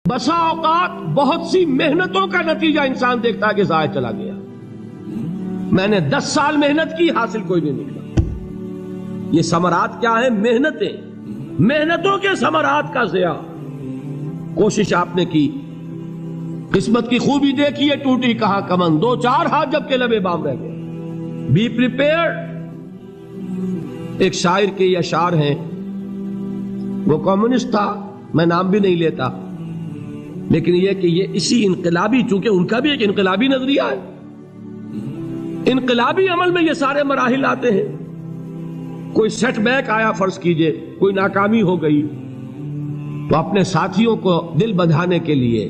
بسا اوقات بہت سی محنتوں کا نتیجہ انسان دیکھتا ہے کہ ضائع چلا گیا، میں نے 10 سال محنت کی، حاصل کوئی نہیں نکلا۔ یہ ثمرات کیا ہیں؟ محنتیں، محنتوں کے ثمرات کا ضیاع۔ کوشش آپ نے کی، قسمت کی خوبی دیکھیے، ٹوٹی کہاں کمن، 2-4 ہاتھ جب کے لبے بام رہ گئے۔ Be prepared. ایک شاعر کے یہ اشعار ہیں، وہ کمیونسٹ تھا، میں نام بھی نہیں لیتا، لیکن یہ کہ یہ اسی انقلابی، چونکہ ان کا بھی ایک انقلابی نظریہ ہے، انقلابی عمل میں یہ سارے مراحل آتے ہیں۔ کوئی سیٹ بیک آیا، فرض کیجئے کوئی ناکامی ہو گئی، تو اپنے ساتھیوں کو دل بندھانے کے لیے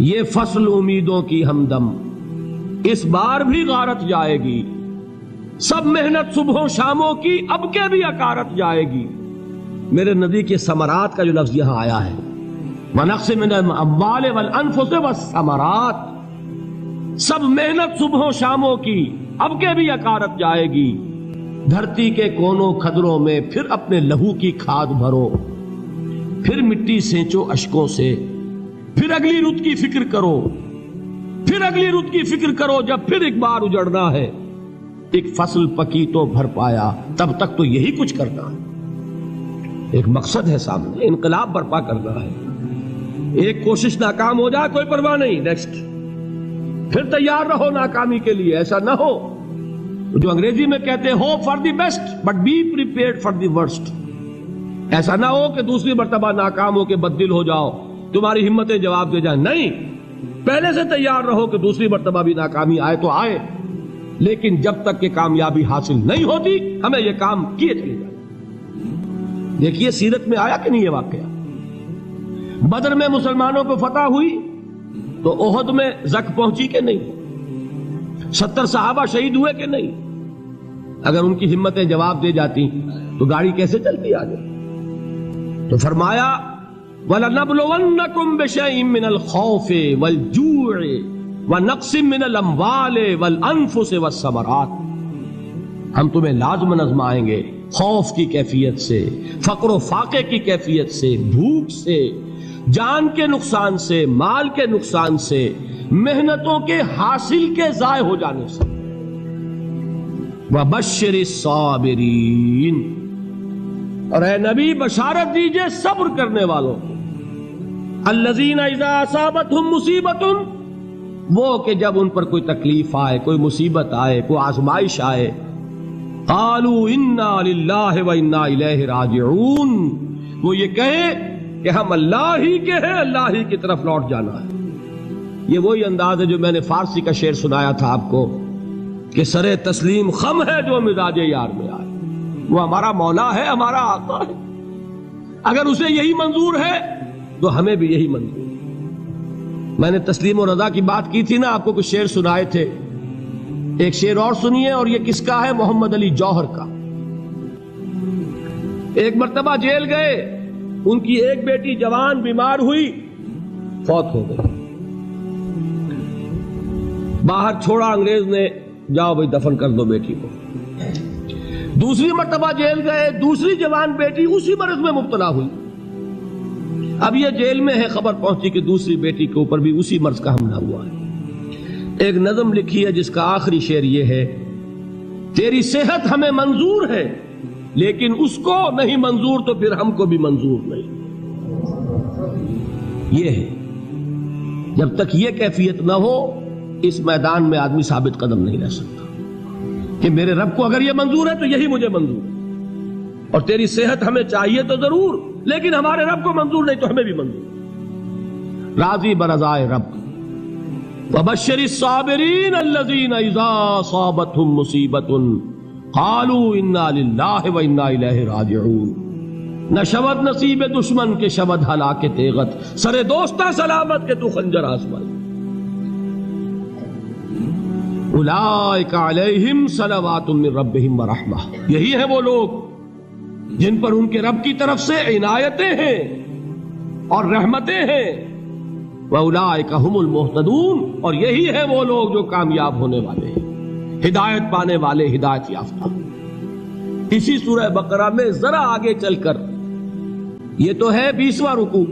یہ فصل امیدوں کی ہمدم اس بار بھی غارت جائے گی، سب محنت صبحوں شاموں کی اب کے بھی اکارت جائے گی۔ میرے نبی کے ثمرات کا جو لفظ یہاں آیا ہے، وَنَقْصٍ مِّنَ الْأَمْوَالِ وَالْأَنفُسِ وَالثَّمَرَاتِ، سب محنت صبحوں شاموں کی اب کے بھی اکارت جائے گی۔ دھرتی کے کونوں کھدروں میں پھر اپنے لہو کی کھاد بھرو، پھر مٹی سینچو اشکوں سے، پھر اگلی رت کی فکر کرو، پھر اگلی رت کی فکر کرو، جب پھر ایک بار اجڑنا ہے۔ ایک فصل پکی تو بھر پایا، تب تک تو یہی کچھ کرنا ہے۔ ایک مقصد ہے سامنے، انقلاب برپا کرنا ہے۔ ایک کوشش ناکام ہو جائے کوئی پرواہ نہیں، نیکسٹ، پھر تیار رہو ناکامی کے لیے۔ ایسا نہ ہو جو انگریزی میں کہتے ہیں hope for the best but be prepared for the worst. ایسا نہ ہو کہ دوسری مرتبہ ناکام ہو کے بددل ہو جاؤ، تمہاری ہمتیں جواب دے جائیں، نہیں، پہلے سے تیار رہو کہ دوسری مرتبہ بھی ناکامی آئے تو آئے، لیکن جب تک کہ کامیابی حاصل نہیں ہوتی ہمیں یہ کام کیے چلے جائیں۔ دیکھیے سیرت میں آیا کہ نہیں یہ واقعہ؟ بدر میں مسلمانوں کو فتح ہوئی تو احد میں زک پہنچی کہ نہیں؟ 70 صحابہ شہید ہوئے کہ نہیں؟ اگر ان کی ہمتیں جواب دے جاتی تو گاڑی کیسے چلتی آگے؟ تو فرمایا وَلَنَبْلُوَنَّكُمْ بِشَيْءٍ مِّنَ الْخَوْفِ وَالْجُوعِ وَنَقْصٍ مِّنَ الْأَمْوَالِ وَالْأَنفُسِ وَالثَّمَرَاتِ، ہم تمہیں لازم آزمائیں گے، خوف کی کیفیت سے، فقر و فاقے کی کیفیت سے، بھوک سے، جان کے نقصان سے، مال کے نقصان سے، محنتوں کے حاصل کے ضائع ہو جانے سے۔ وَبَشِّرِ الصَّابِرِينَ، اور اے نبی بشارت دیجئے صبر کرنے والوں کو۔ الَّذِينَ إِذَا أَصَابَتْهُمْ مُصِيبَةٌ، وہ کہ جب ان پر کوئی تکلیف آئے، کوئی مصیبت آئے، کوئی آزمائش آئے، قالوا انا للہ وانا الیہ راجعون، وہ یہ کہیں کہ ہم اللہ ہی کے ہیں، اللہ ہی کی طرف لوٹ جانا ہے۔ یہ وہی انداز ہے جو میں نے فارسی کا شعر سنایا تھا آپ کو کہ سرے تسلیم خم ہے جو مزاج یار میں آئے۔ وہ ہمارا مولا ہے، ہمارا آقا ہے، اگر اسے یہی منظور ہے تو ہمیں بھی یہی منظور ہے۔ میں نے تسلیم و رضا کی بات کی تھی نا، آپ کو کچھ شعر سنائے تھے، ایک شعر اور سنیے، اور یہ کس کا ہے؟ محمد علی جوہر کا۔ ایک مرتبہ جیل گئے، ان کی ایک بیٹی جوان بیمار ہوئی، فوت ہو گئی، باہر چھوڑا انگریز نے، جاؤ بھائی دفن کر دو بیٹی کو۔ دوسری مرتبہ جیل گئے، دوسری جوان بیٹی اسی مرض میں مبتلا ہوئی۔ اب یہ جیل میں ہے، خبر پہنچی کہ دوسری بیٹی کے اوپر بھی اسی مرض کا حملہ ہوا ہے۔ ایک نظم لکھی ہے جس کا آخری شعر یہ ہے، تیری صحت ہمیں منظور ہے لیکن اس کو نہیں منظور تو پھر ہم کو بھی منظور نہیں۔ یہ ہے، جب تک یہ کیفیت نہ ہو اس میدان میں آدمی ثابت قدم نہیں رہ سکتا کہ میرے رب کو اگر یہ منظور ہے تو یہی مجھے منظور ہے، اور تیری صحت ہمیں چاہیے تو ضرور، لیکن ہمارے رب کو منظور نہیں تو ہمیں بھی منظور۔ راضی برضائے رب۔ وَبَشِّرِ الصَّابِرِينَ الَّذِينَ إِذَا أَصَابَتْهُمْ مُصِيبَةٌ قَالُوا إِنَّا لِلَّهِ وَإِنَّا إِلَيْهِ رَاجِعُونَ۔ نہ شود نصیب دشمن کے شود ہلاک تیغت، سر دوستہ سلامت کے تو خنجر آزمائے۔ اولئک علیہم صلوات من ربہم ورحمہ، یہی ہے وہ لوگ جن پر ان کے رب کی طرف سے عنایتیں ہیں اور رحمتیں ہیں۔ وَأُولَئِكَ هُمُ الْمُهْتَدُونَ، اور یہی ہے وہ لوگ جو کامیاب ہونے والے ہیں، ہدایت پانے والے، ہدایت یافتہ۔ اسی سورہ بقرہ میں ذرا آگے چل کر، یہ تو ہے 20واں رکوع،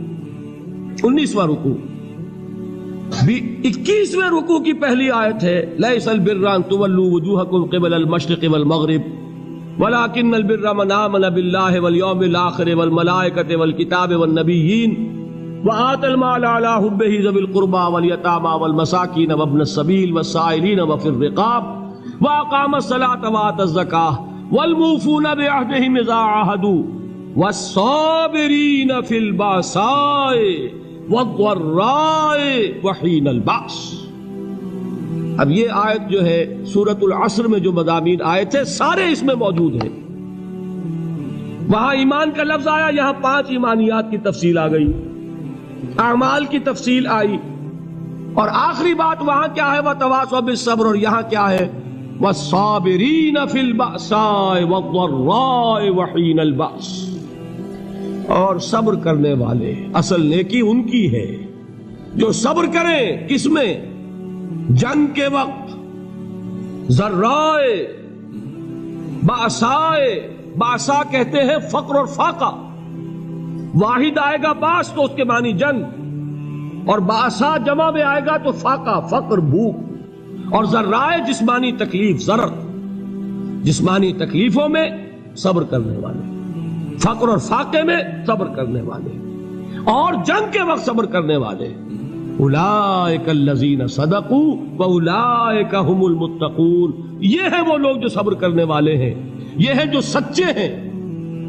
19واں رکوع. 21ویں رکوع کی پہلی آیت ہے لیس البر ان تولوا وجوهکم قبل المشرق والمغرب ولكن البر من آمن بالله واليوم الآخر والملائكة والكتاب والنبيين وآتى المال على حبه ذوي القربى واليتامى والمساكين وابن السبيل والسائلين وفي الرقاب وأقام الصلاة وآتى الزكاة والموفون بعهدهم إذا عاهدوا والصابرين في البأساء والضراء وحين البأس. اب یہ آیت جو ہے سورۃ العصر میں جو مضامین آئے تھے سارے اس میں موجود ہیں. وہاں ایمان کا لفظ آیا، یہاں 5 ایمانیات کی تفصیل آ گئی، اعمال کی تفصیل آئی، اور آخری بات وہاں کیا ہے وتواصوا بالصبر، اور یہاں کیا ہے والصابرین فی البأساء والضراء وحین البأس. اور صبر کرنے والے، اصل نیکی ان کی ہے جو صبر کریں. کس میں؟ جنگ کے وقت. ذرائے بأسائے، بأسا کہتے ہیں فقر اور فاقہ. واحد آئے گا باس تو اس کے معنی جنگ، اور بأسا جمع میں آئے گا تو فاقہ فقر بھوک. اور ذرائے جسمانی تکلیف، ضرر جسمانی تکلیفوں میں صبر کرنے والے، فقر اور فاقے میں صبر کرنے والے، اور جنگ کے وقت صبر کرنے والے. اولئک الذین صدقوا واولئک هم المتقون. یہ ہیں وہ لوگ جو صبر کرنے والے ہیں، یہ ہیں جو سچے ہیں،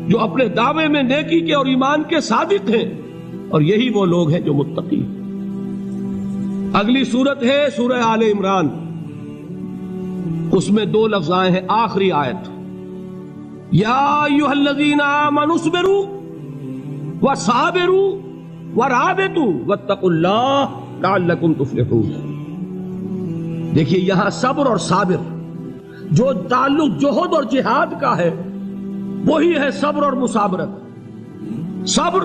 جو اپنے دعوے میں نیکی کے اور ایمان کے صادق ہیں، اور یہی وہ لوگ ہیں جو متقی. اگلی سورت ہے سورہ آل عمران، اس میں 2 لفظ آئے ہیں آخری آیت، یا ایھا الذین آمنوا اصبروا وصابروا ورابطوا واتقوا اللہ لعلکم تفلحون. دیکھیے یہاں صبر اور صابر جو تعلق جوہد اور جہاد کا ہے وہی ہے صبر اور مصابرت. صبر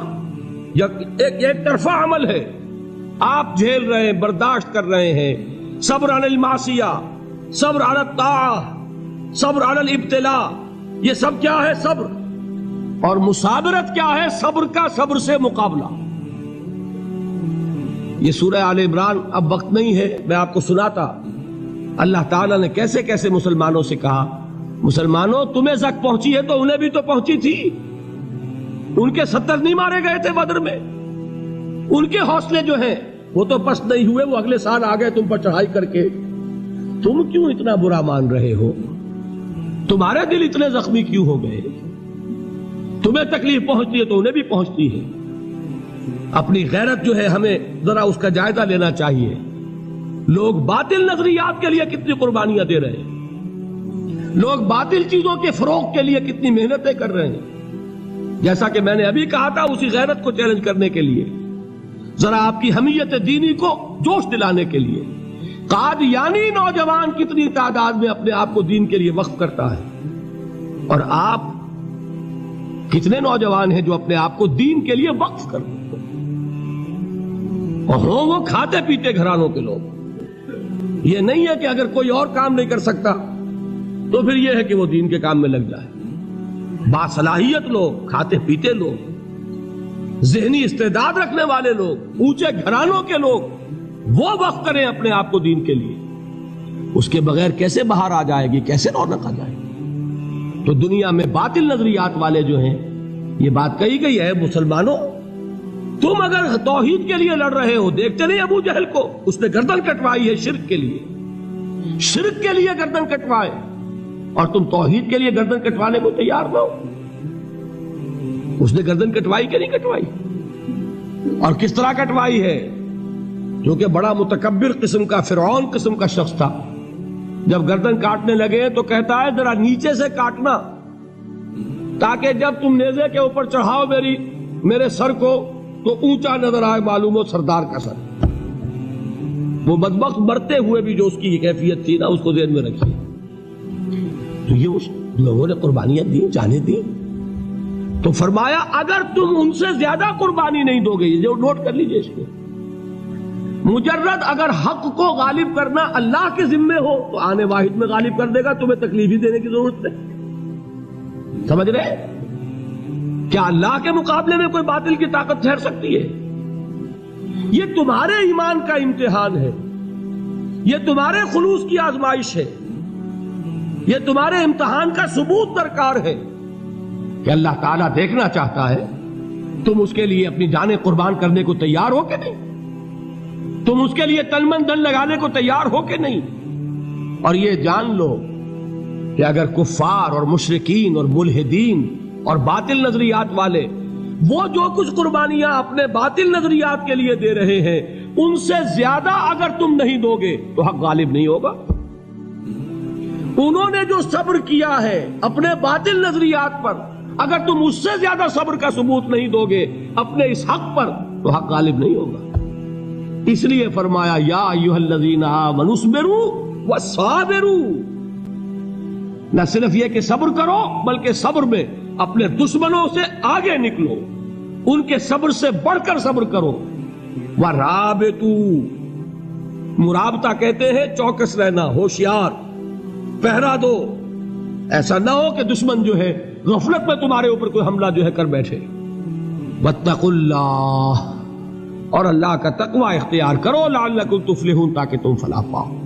ایک طرفہ عمل ہے، آپ جھیل رہے ہیں، برداشت کر رہے ہیں. صبر علی المعصیہ، صبر علی الطاعہ، صبر علی الابتلاء، یہ سب کیا ہے؟ صبر. اور مصابرت کیا ہے؟ صبر کا صبر سے مقابلہ. یہ سورہ آل عمران اب وقت نہیں ہے، میں آپ کو سناتا اللہ تعالیٰ نے کیسے کیسے مسلمانوں سے کہا، مسلمانوں تمہیں زک پہنچی ہے تو انہیں بھی تو پہنچی تھی. ان کے 70 نہیں مارے گئے تھے بدر میں؟ ان کے حوصلے جو ہیں وہ تو پست نہیں ہوئے، وہ اگلے سال آ گئے تم پر چڑھائی کر کے. تم کیوں اتنا برا مان رہے ہو؟ تمہارے دل اتنے زخمی کیوں ہو گئے؟ تمہیں تکلیف پہنچتی ہے تو انہیں بھی پہنچتی ہے. اپنی غیرت جو ہے ہمیں ذرا اس کا جائزہ لینا چاہیے. لوگ باطل نظریات کے لیے کتنی قربانیاں دے رہے ہیں، لوگ باطل چیزوں کے فروغ کے لیے کتنی محنتیں کر رہے ہیں. جیسا کہ میں نے ابھی کہا تھا، اسی غیرت کو چیلنج کرنے کے لیے، ذرا آپ کی حمیت دینی کو جوش دلانے کے لیے، قادیانی نوجوان کتنی تعداد میں اپنے آپ کو دین کے لیے وقف کرتا ہے، اور آپ کتنے نوجوان ہیں جو اپنے آپ کو دین کے لیے وقف کرتے ہیں، اور ہوں وہ کھاتے پیتے گھرانوں کے لوگ. یہ نہیں ہے کہ اگر کوئی اور کام نہیں کر سکتا تو پھر یہ ہے کہ وہ دین کے کام میں لگ جائے. باصلاحیت لوگ، کھاتے پیتے لوگ، ذہنی استعداد رکھنے والے لوگ، اونچے گھرانوں کے لوگ، وہ وقف کریں اپنے آپ کو دین کے لیے. اس کے بغیر کیسے بہار آ جائے گی، کیسے رونق آ جائے گی؟ تو دنیا میں باطل نظریات والے جو ہیں، یہ بات کہی گئی ہے مسلمانوں تم اگر توحید کے لیے لڑ رہے ہو، دیکھتے نہیں ابو جہل کو، اس نے گردن کٹوائی ہے شرک کے لیے، شرک کے لیے گردن کٹوائے، اور تم توحید کے لیے گردن کٹوانے کو تیار نہ ہو. اس نے گردن کٹوائی کہ نہیں کٹوائی؟ اور کس طرح کٹوائی ہے؟ جو کہ بڑا متکبر قسم کا، فرعون قسم کا شخص تھا. جب گردن کاٹنے لگے تو کہتا ہے ذرا نیچے سے کاٹنا، تاکہ جب تم نیزے کے اوپر چڑھاؤ میرے سر کو تو اونچا نظر آئے، معلوم ہو سردار کا سر. وہ بدبخت مرتے ہوئے بھی جو اس کی کیفیت تھی نا، اس کو ذہن میں رکھیے. تو یہ اس لوگوں نے قربانیاں دی، جانیں دی. تو فرمایا اگر تم ان سے زیادہ قربانی نہیں دو گے، یہ نوٹ کر لیجئے اس کو، مجرد اگر حق کو غالب کرنا اللہ کے ذمے ہو تو آنے واحد میں غالب کر دے گا، تمہیں تکلیف ہی دینے کی ضرورت نہیں. سمجھ رہے؟ کیا اللہ کے مقابلے میں کوئی باطل کی طاقت ٹھہر سکتی ہے؟ یہ تمہارے ایمان کا امتحان ہے، یہ تمہارے خلوص کی آزمائش ہے، یہ تمہارے امتحان کا ثبوت درکار ہے کہ اللہ تعالیٰ دیکھنا چاہتا ہے تم اس کے لیے اپنی جانیں قربان کرنے کو تیار ہو کہ نہیں، تم اس کے لیے تن من دھن لگانے کو تیار ہو کہ نہیں۔ اور یہ جان لو کہ اگر کفار اور مشرکین اور ملحدین اور باطل نظریات والے وہ جو کچھ قربانیاں اپنے باطل نظریات کے لیے دے رہے ہیں ان سے زیادہ اگر تم نہیں دو گے تو حق غالب نہیں ہوگا۔ انہوں نے جو صبر کیا ہے اپنے باطل نظریات پر، اگر تم اس سے زیادہ صبر کا ثبوت نہیں دو گے اپنے اس حق پر تو حق غالب نہیں ہوگا۔ اس لیے فرمایا یا ایھا الذین آمنوا اصبروا وصابروا، نہ صرف یہ کہ صبر کرو بلکہ صبر میں اپنے دشمنوں سے آگے نکلو، ان کے صبر سے بڑھ کر صبر کرو۔ وَرَابِطُوا، مرابطہ کہتے ہیں چوکس رہنا، ہوشیار، پہرا دو، ایسا نہ ہو کہ دشمن جو ہے غفلت میں تمہارے اوپر کوئی حملہ جو ہے کر بیٹھے۔ وَاتَّقُوا اللَّهَ، اور اللہ کا تقوی اختیار کرو، لعلکم تفلحون، تاکہ تم فلاح پاؤ۔